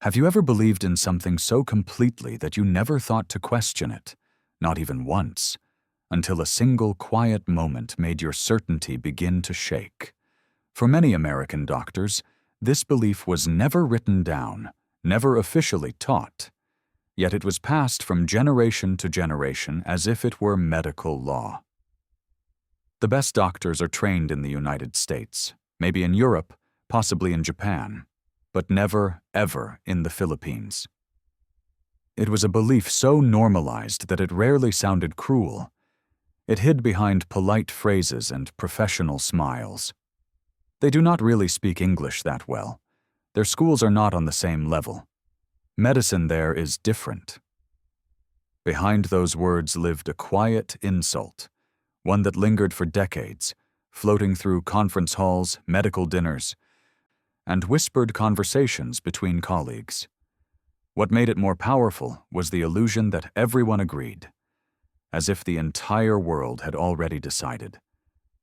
Have you ever believed in something so completely that you never thought to question it, not even once, until a single quiet moment made your certainty begin to shake? For many American doctors, this belief was never written down, never officially taught, yet it was passed from generation to generation as if it were medical law. The best doctors are trained in the United States, maybe in Europe, possibly in Japan, but never, ever in the Philippines. It was a belief so normalized that it rarely sounded cruel. It hid behind polite phrases and professional smiles. They do not really speak English that well. Their schools are not on the same level. Medicine there is different. Behind those words lived a quiet insult, one that lingered for decades, floating through conference halls, medical dinners, and whispered conversations between colleagues. What made it more powerful was the illusion that everyone agreed, as if the entire world had already decided,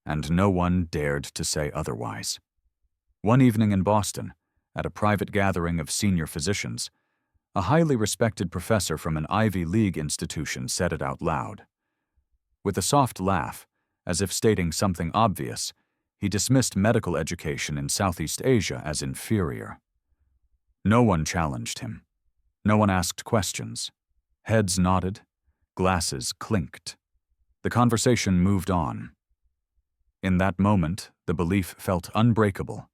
and no one dared to say otherwise. One evening in Boston, at a private gathering of senior physicians, a highly respected professor from an Ivy League institution said it out loud. With a soft laugh, as if stating something obvious, he dismissed medical education in Southeast Asia as inferior. No one challenged him. No one asked questions. Heads nodded. Glasses clinked. The conversation moved on. In that moment, the belief felt unbreakable.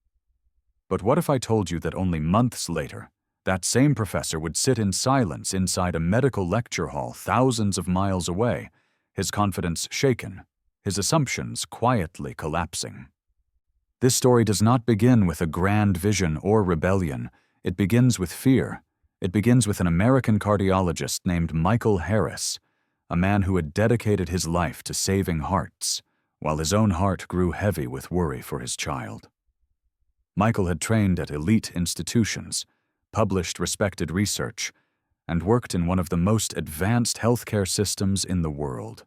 But what if I told you that only months later, that same professor would sit in silence inside a medical lecture hall thousands of miles away, his confidence shaken, his assumptions quietly collapsing? This story does not begin with a grand vision or rebellion. It begins with fear. It begins with an American cardiologist named Michael Harris, a man who had dedicated his life to saving hearts, while his own heart grew heavy with worry for his child. Michael had trained at elite institutions, published respected research, and worked in one of the most advanced healthcare systems in the world.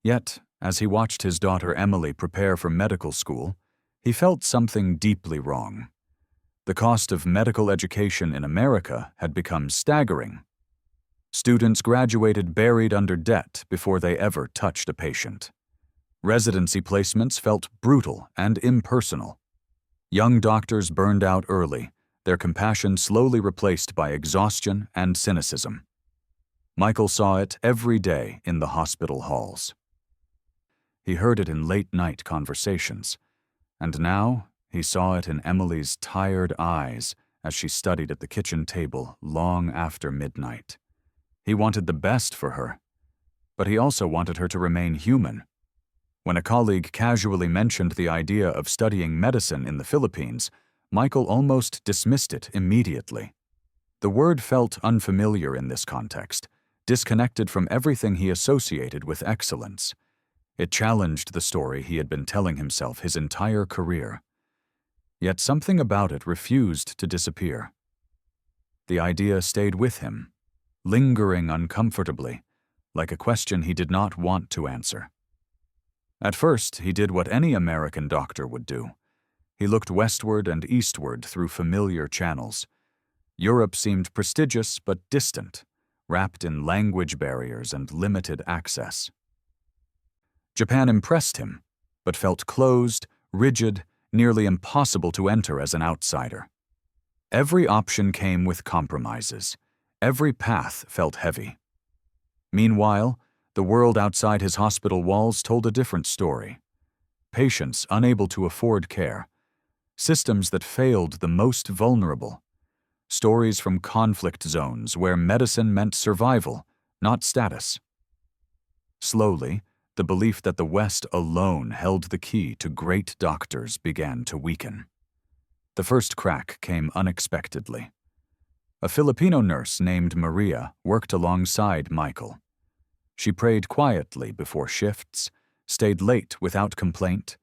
Yet, as he watched his daughter Emily prepare for medical school, he felt something deeply wrong. The cost of medical education in America had become staggering. Students graduated buried under debt before they ever touched a patient. Residency placements felt brutal and impersonal. Young doctors burned out early, their compassion slowly replaced by exhaustion and cynicism. Michael saw it every day in the hospital halls. He heard it in late-night conversations, and now he saw it in Emily's tired eyes as she studied at the kitchen table long after midnight. He wanted the best for her, but he also wanted her to remain human. When a colleague casually mentioned the idea of studying medicine in the Philippines, Michael almost dismissed it immediately. The word felt unfamiliar in this context, disconnected from everything he associated with excellence. It challenged the story he had been telling himself his entire career. Yet something about it refused to disappear. The idea stayed with him, lingering uncomfortably, like a question he did not want to answer. At first, he did what any American doctor would do. He looked westward and eastward through familiar channels. Europe seemed prestigious but distant, wrapped in language barriers and limited access. Japan impressed him, but felt closed, rigid, nearly impossible to enter as an outsider. Every option came with compromises. Every path felt heavy. Meanwhile, the world outside his hospital walls told a different story. Patients unable to afford care. Systems that failed the most vulnerable. Stories from conflict zones where medicine meant survival, not status. Slowly, the belief that the West alone held the key to great doctors began to weaken. The first crack came unexpectedly. A Filipino nurse named Maria worked alongside Michael. She prayed quietly before shifts, stayed late without complaint,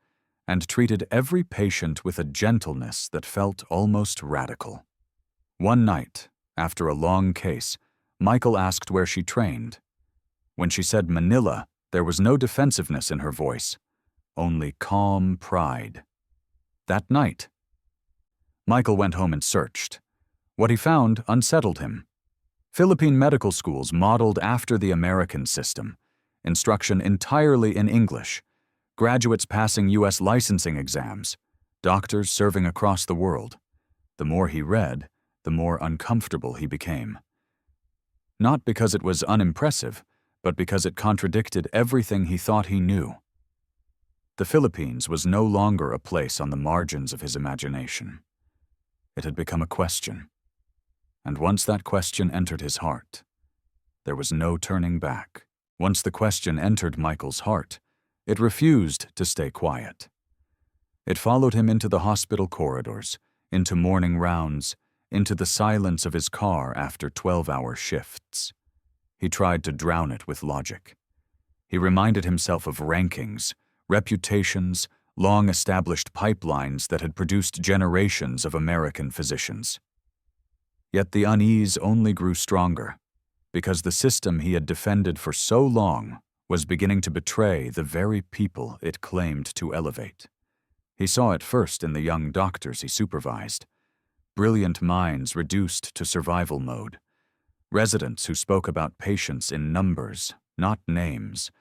and treated every patient with a gentleness that felt almost radical. One night, after a long case, Michael asked where she trained. When she said Manila, there was no defensiveness in her voice, only calm pride. That night, Michael went home and searched. What he found unsettled him. Philippine medical schools modeled after the American system, instruction entirely in English, graduates passing U.S. licensing exams, doctors serving across the world. The more he read, the more uncomfortable he became. Not because it was unimpressive, but because it contradicted everything he thought he knew. The Philippines was no longer a place on the margins of his imagination. It had become a question. And once that question entered his heart, there was no turning back. Once the question entered Michael's heart, it refused to stay quiet. It followed him into the hospital corridors, into morning rounds, into the silence of his car after 12-hour shifts. He tried to drown it with logic. He reminded himself of rankings, reputations, long-established pipelines that had produced generations of American physicians. Yet the unease only grew stronger, because the system he had defended for so long was beginning to betray the very people it claimed to elevate. He saw it first in the young doctors he supervised. Brilliant minds reduced to survival mode. Residents who spoke about patients in numbers, not names,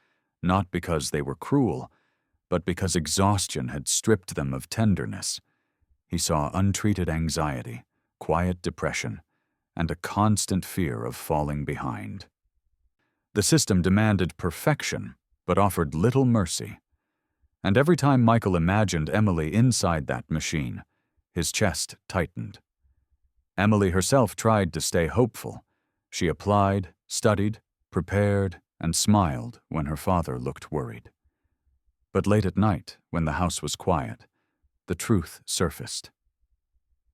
not because they were cruel, but because exhaustion had stripped them of tenderness. He saw untreated anxiety, quiet depression, and a constant fear of falling behind. The system demanded perfection, but offered little mercy. And every time Michael imagined Emily inside that machine, his chest tightened. Emily herself tried to stay hopeful. She applied, studied, prepared, and smiled when her father looked worried. But late at night, when the house was quiet, the truth surfaced.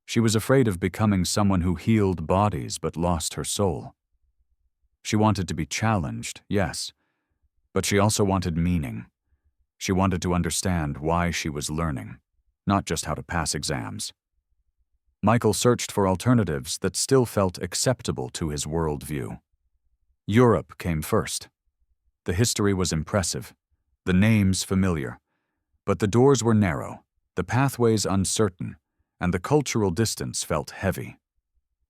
She was afraid of becoming someone who healed bodies but lost her soul. She wanted to be challenged, yes, but she also wanted meaning. She wanted to understand why she was learning, not just how to pass exams. Michael searched for alternatives that still felt acceptable to his worldview. Europe came first. The history was impressive, the names familiar, but the doors were narrow, the pathways uncertain, and the cultural distance felt heavy.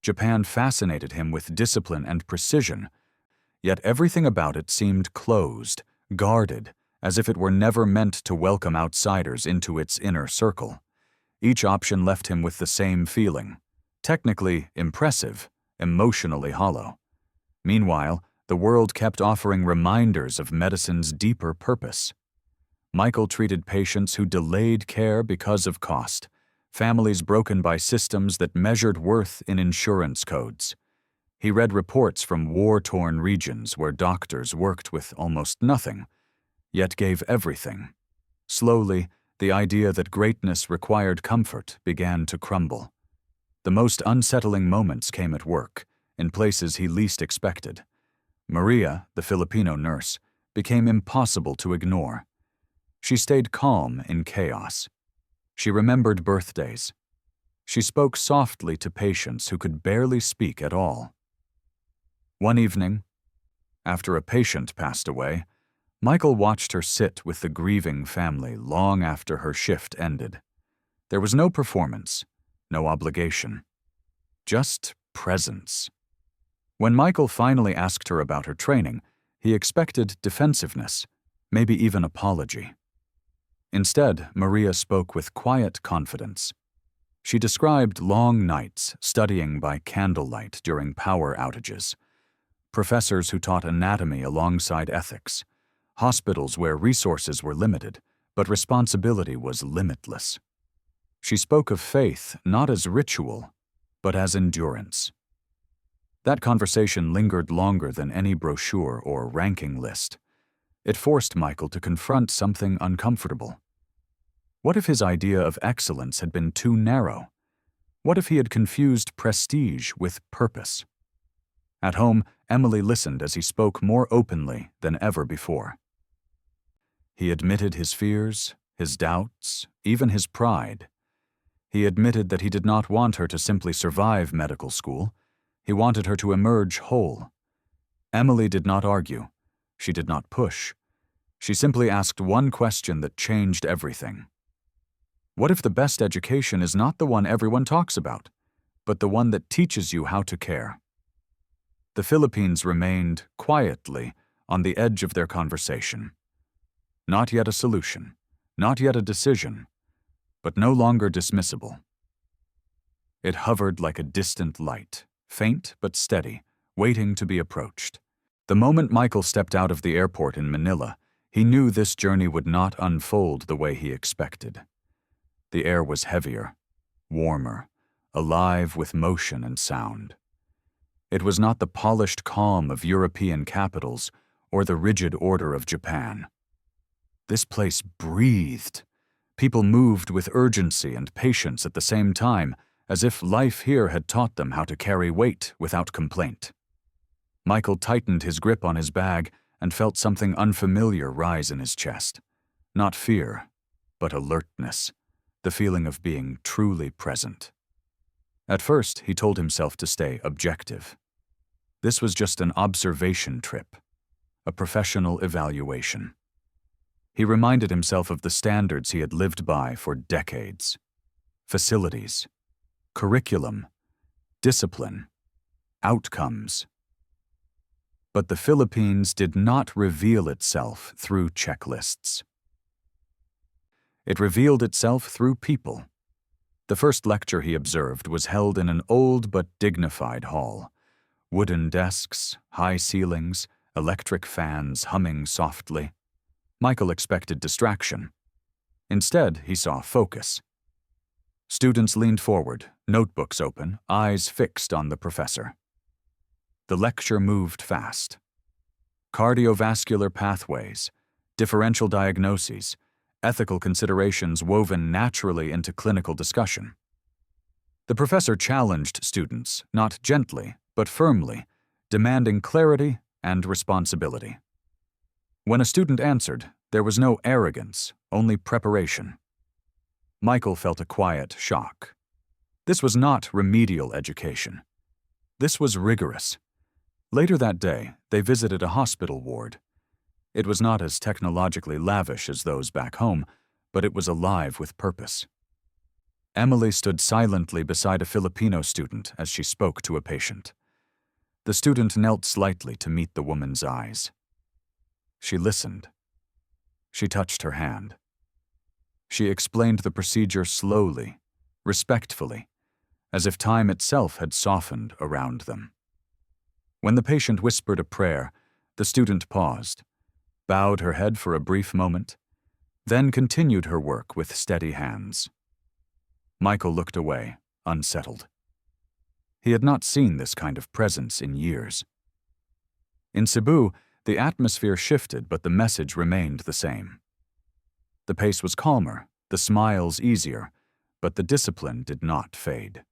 Japan fascinated him with discipline and precision, yet everything about it seemed closed, guarded, as if it were never meant to welcome outsiders into its inner circle. Each option left him with the same feeling, technically impressive, emotionally hollow. Meanwhile, the world kept offering reminders of medicine's deeper purpose. Michael treated patients who delayed care because of cost, families broken by systems that measured worth in insurance codes. He read reports from war-torn regions where doctors worked with almost nothing, yet gave everything. Slowly, the idea that greatness required comfort began to crumble. The most unsettling moments came at work, in places he least expected. Maria, the Filipino nurse, became impossible to ignore. She stayed calm in chaos. She remembered birthdays. She spoke softly to patients who could barely speak at all. One evening, after a patient passed away, Michael watched her sit with the grieving family long after her shift ended. There was no performance, no obligation, just presence. When Michael finally asked her about her training, he expected defensiveness, maybe even apology. Instead, Maria spoke with quiet confidence. She described long nights studying by candlelight during power outages, professors who taught anatomy alongside ethics, hospitals where resources were limited, but responsibility was limitless. She spoke of faith not as ritual, but as endurance. That conversation lingered longer than any brochure or ranking list. It forced Michael to confront something uncomfortable. What if his idea of excellence had been too narrow? What if he had confused prestige with purpose? At home, Emily listened as he spoke more openly than ever before. He admitted his fears, his doubts, even his pride. He admitted that he did not want her to simply survive medical school. He wanted her to emerge whole. Emily did not argue. She did not push. She simply asked one question that changed everything. What if the best education is not the one everyone talks about, but the one that teaches you how to care. The Philippines remained, quietly, on the edge of their conversation. Not yet a solution, not yet a decision, but no longer dismissible. It hovered like a distant light, faint but steady, waiting to be approached. The moment Michael stepped out of the airport in Manila, he knew this journey would not unfold the way he expected. The air was heavier, warmer, alive with motion and sound. It was not the polished calm of European capitals or the rigid order of Japan. This place breathed. People moved with urgency and patience at the same time, as if life here had taught them how to carry weight without complaint. Michael tightened his grip on his bag and felt something unfamiliar rise in his chest. Not fear, but alertness, the feeling of being truly present. At first, he told himself to stay objective. This was just an observation trip, a professional evaluation. He reminded himself of the standards he had lived by for decades. Facilities, curriculum, discipline, outcomes. But the Philippines did not reveal itself through checklists. It revealed itself through people. The first lecture he observed was held in an old but dignified hall. Wooden desks, high ceilings, electric fans humming softly. Michael expected distraction. Instead, he saw focus. Students leaned forward, notebooks open, eyes fixed on the professor. The lecture moved fast. Cardiovascular pathways, differential diagnoses, ethical considerations woven naturally into clinical discussion. The professor challenged students, not gently, but firmly, demanding clarity and responsibility. When a student answered, there was no arrogance, only preparation. Michael felt a quiet shock. This was not remedial education. This was rigorous. Later that day, they visited a hospital ward. It was not as technologically lavish as those back home, but it was alive with purpose. Emily stood silently beside a Filipino student as she spoke to a patient. The student knelt slightly to meet the woman's eyes. She listened. She touched her hand. She explained the procedure slowly, respectfully, as if time itself had softened around them. When the patient whispered a prayer, the student paused, bowed her head for a brief moment, then continued her work with steady hands. Michael looked away, unsettled. He had not seen this kind of presence in years. In Cebu, the atmosphere shifted, but the message remained the same. The pace was calmer, the smiles easier, but the discipline did not fade.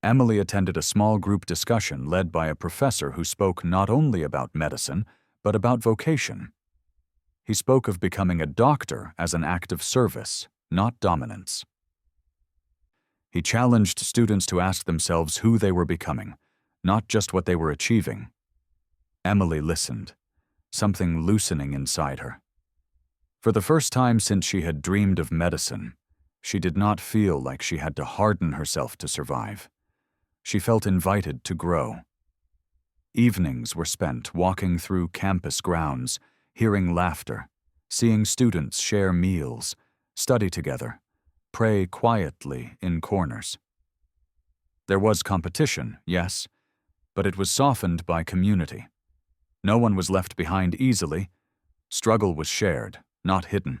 Emily attended a small group discussion led by a professor who spoke not only about medicine, but about vocation. He spoke of becoming a doctor as an act of service, not dominance. He challenged students to ask themselves who they were becoming, not just what they were achieving. Emily listened, something loosening inside her. For the first time since she had dreamed of medicine, she did not feel like she had to harden herself to survive. She felt invited to grow. Evenings were spent walking through campus grounds, hearing laughter, seeing students share meals, study together, pray quietly in corners. There was competition, yes, but it was softened by community. No one was left behind easily. Struggle was shared, not hidden.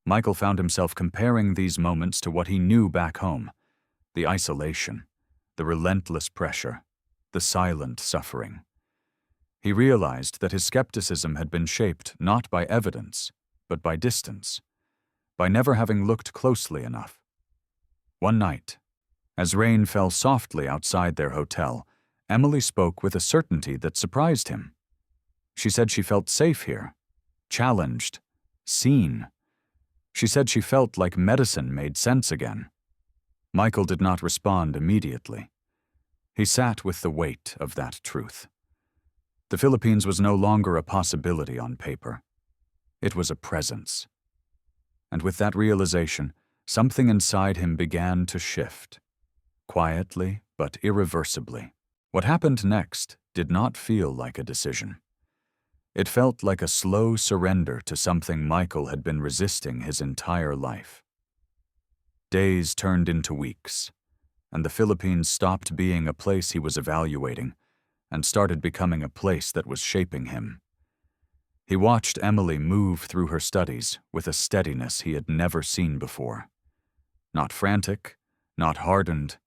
Michael found himself comparing these moments to what he knew back home: the isolation, the relentless pressure, the silent suffering. He realized that his skepticism had been shaped not by evidence, but by distance, by never having looked closely enough. One night, as rain fell softly outside their hotel, Emily spoke with a certainty that surprised him. She said she felt safe here, challenged, seen. She said she felt like medicine made sense again. Michael did not respond immediately. He sat with the weight of that truth. The Philippines was no longer a possibility on paper. It was a presence. And with that realization, something inside him began to shift. quietly but irreversibly. What happened next did not feel like a decision. It felt like a slow surrender to something Michael had been resisting his entire life. Days turned into weeks, and the Philippines stopped being a place he was evaluating and started becoming a place that was shaping him. He watched Emily move through her studies with a steadiness he had never seen before. Not frantic, not hardened,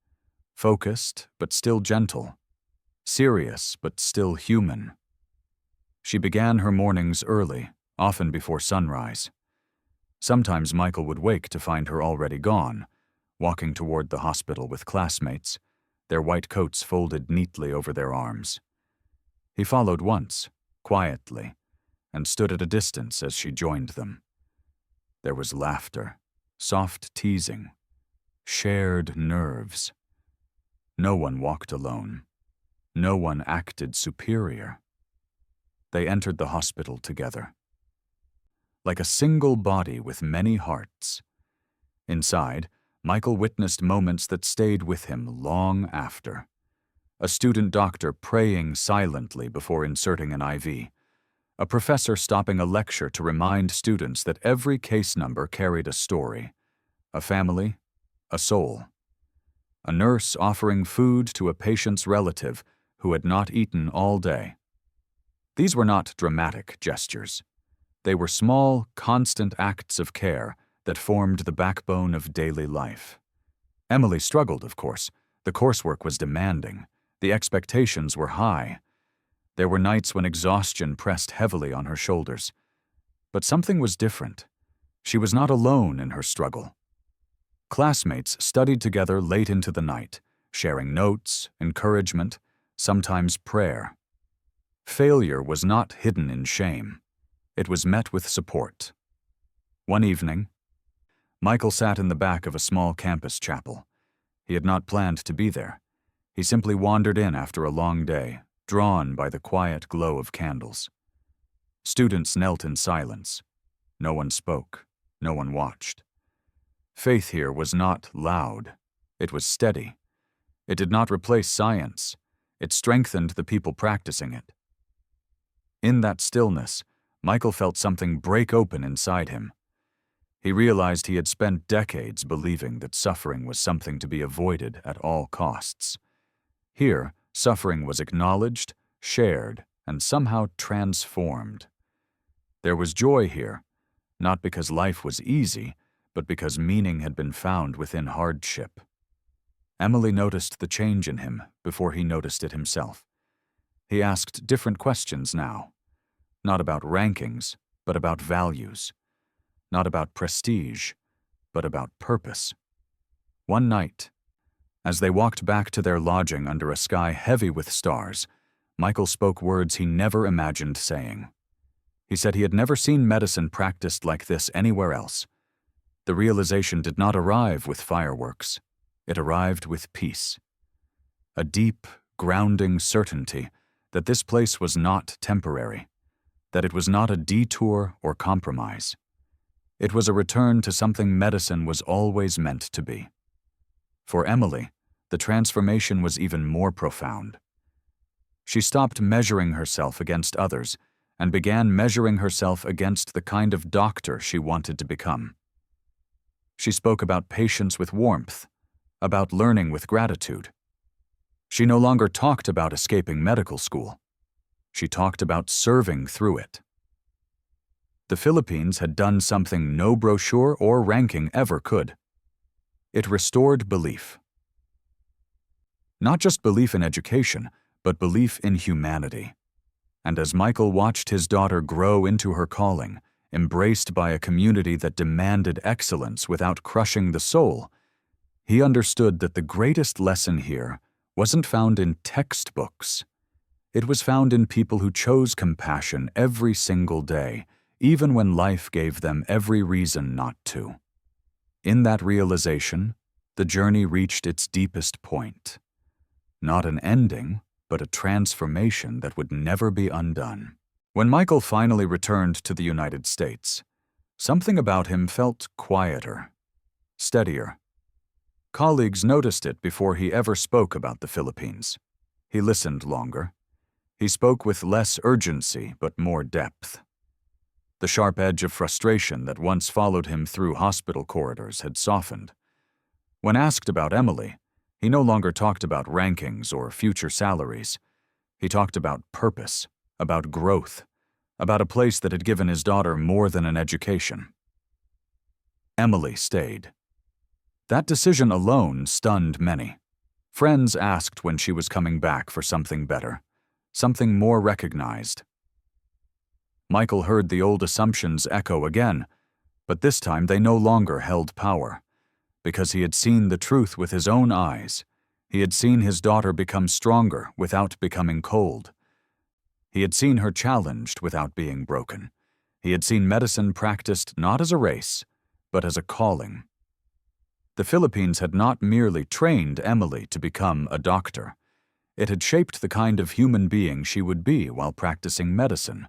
focused but still gentle, serious but still human. She began her mornings early, often before sunrise. Sometimes Michael would wake to find her already gone, walking toward the hospital with classmates, their white coats folded neatly over their arms. He followed once, quietly, and stood at a distance as she joined them. There was laughter, soft teasing, shared nerves. No one walked alone. No one acted superior. They entered the hospital together. Like a single body with many hearts. Inside, Michael witnessed moments that stayed with him long after. A student doctor praying silently before inserting an IV. A professor stopping a lecture to remind students that every case number carried a story, a family, a soul. A nurse offering food to a patient's relative who had not eaten all day. These were not dramatic gestures. They were small, constant acts of care that formed the backbone of daily life. Emily struggled, of course. The coursework was demanding. The expectations were high. There were nights when exhaustion pressed heavily on her shoulders. But something was different. She was not alone in her struggle. Classmates studied together late into the night, sharing notes, encouragement, sometimes prayer. Failure was not hidden in shame. It was met with support. One evening, Michael sat in the back of a small campus chapel. He had not planned to be there. He simply wandered in after a long day, drawn by the quiet glow of candles. Students knelt in silence. No one spoke. No one watched. Faith here was not loud. It was steady. It did not replace science. It strengthened the people practicing it. In that stillness, Michael felt something break open inside him. He realized he had spent decades believing that suffering was something to be avoided at all costs. Here, suffering was acknowledged, shared, and somehow transformed. There was joy here, not because life was easy, but because meaning had been found within hardship. Emily noticed the change in him before he noticed it himself. He asked different questions now, not about rankings, but about values, not about prestige, but about purpose. One night, as they walked back to their lodging under a sky heavy with stars, Michael spoke words he never imagined saying. He said he had never seen medicine practiced like this anywhere else. The realization did not arrive with fireworks. It arrived with peace. A deep, grounding certainty that this place was not temporary, that it was not a detour or compromise. It was a return to something medicine was always meant to be. For Emily, the transformation was even more profound. She stopped measuring herself against others and began measuring herself against the kind of doctor she wanted to become. She spoke about patience with warmth, about learning with gratitude. She no longer talked about escaping medical school. She talked about serving through it. The Philippines had done something no brochure or ranking ever could. It restored belief. Not just belief in education, but belief in humanity. And as Michael watched his daughter grow into her calling, embraced by a community that demanded excellence without crushing the soul, he understood that the greatest lesson here wasn't found in textbooks. It was found in people who chose compassion every single day, even when life gave them every reason not to. In that realization, the journey reached its deepest point. Not an ending, but a transformation that would never be undone. When Michael finally returned to the United States, something about him felt quieter, steadier. Colleagues noticed it before he ever spoke about the Philippines. He listened longer. He spoke with less urgency but more depth. The sharp edge of frustration that once followed him through hospital corridors had softened. When asked about Emily, he no longer talked about rankings or future salaries. He talked about purpose, about growth, about a place that had given his daughter more than an education. Emily stayed. That decision alone stunned many. Friends asked when she was coming back for something better, something more recognized. Michael heard the old assumptions echo again, but this time they no longer held power. Because he had seen the truth with his own eyes, he had seen his daughter become stronger without becoming cold. He had seen her challenged without being broken. He had seen medicine practiced not as a race, but as a calling. The Philippines had not merely trained Emily to become a doctor. It had shaped the kind of human being she would be while practicing medicine.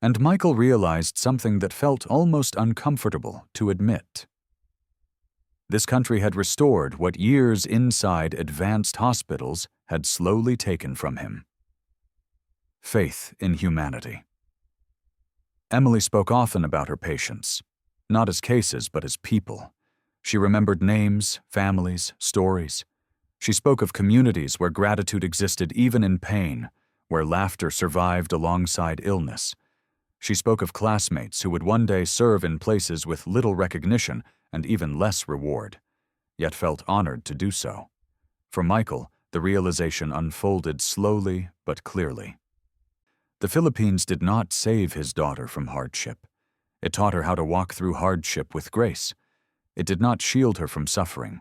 And Michael realized something that felt almost uncomfortable to admit. This country had restored what years inside advanced hospitals had slowly taken from him: faith in humanity. Emily spoke often about her patients, not as cases but as people. She remembered names, families, stories. She spoke of communities where gratitude existed even in pain, where laughter survived alongside illness. She spoke of classmates who would one day serve in places with little recognition and even less reward, yet felt honored to do so. For Michael, the realization unfolded slowly but clearly. The Philippines did not save his daughter from hardship. It taught her how to walk through hardship with grace. It did not shield her from suffering.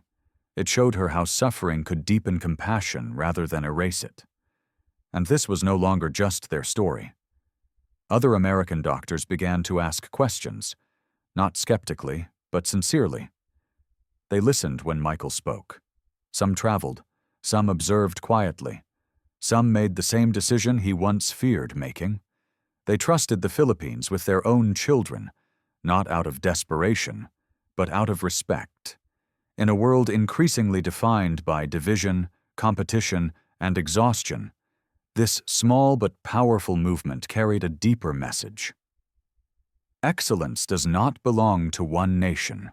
It showed her how suffering could deepen compassion rather than erase it. And this was no longer just their story. Other American doctors began to ask questions, not skeptically, but sincerely. They listened when Michael spoke. Some traveled, some observed quietly. Some made the same decision he once feared making. They trusted the Philippines with their own children, not out of desperation, but out of respect. In a world increasingly defined by division, competition, and exhaustion, this small but powerful movement carried a deeper message. Excellence does not belong to one nation.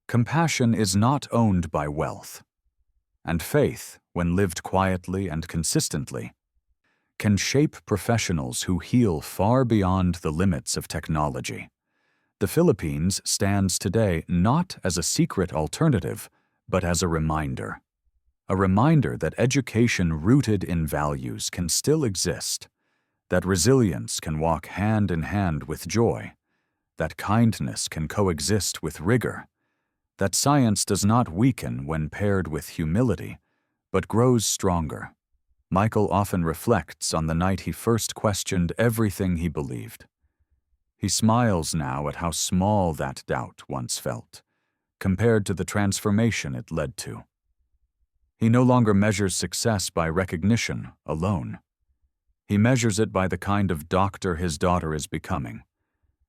Compassion is not owned by wealth. And faith, when lived quietly and consistently, can shape professionals who heal far beyond the limits of technology. The Philippines stands today not as a secret alternative, but as a reminder. A reminder that education rooted in values can still exist, that resilience can walk hand in hand with joy, that kindness can coexist with rigor, that science does not weaken when paired with humility, but grows stronger. Michael often reflects on the night he first questioned everything he believed. He smiles now at how small that doubt once felt, compared to the transformation it led to. He no longer measures success by recognition alone. He measures it by the kind of doctor his daughter is becoming,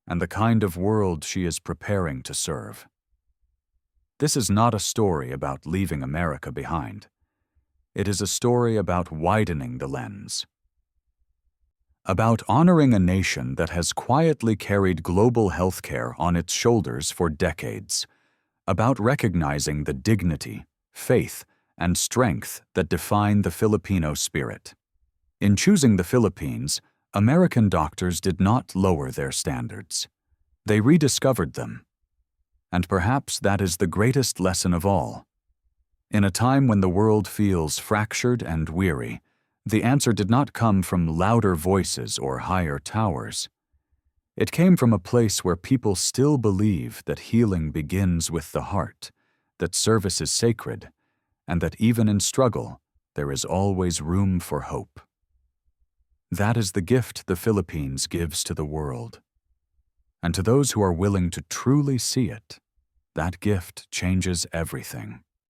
and the kind of world she is preparing to serve. This is not a story about leaving America behind. It is a story about widening the lens. About honoring a nation that has quietly carried global healthcare on its shoulders for decades. About recognizing the dignity, faith, and strength that define the Filipino spirit. In choosing the Philippines, American doctors did not lower their standards. They rediscovered them. And perhaps that is the greatest lesson of all. In a time when the world feels fractured and weary, the answer did not come from louder voices or higher towers. It came from a place where people still believe that healing begins with the heart, that service is sacred, and that even in struggle, there is always room for hope. That is the gift the Philippines gives to the world. And to those who are willing to truly see it, that gift changes everything.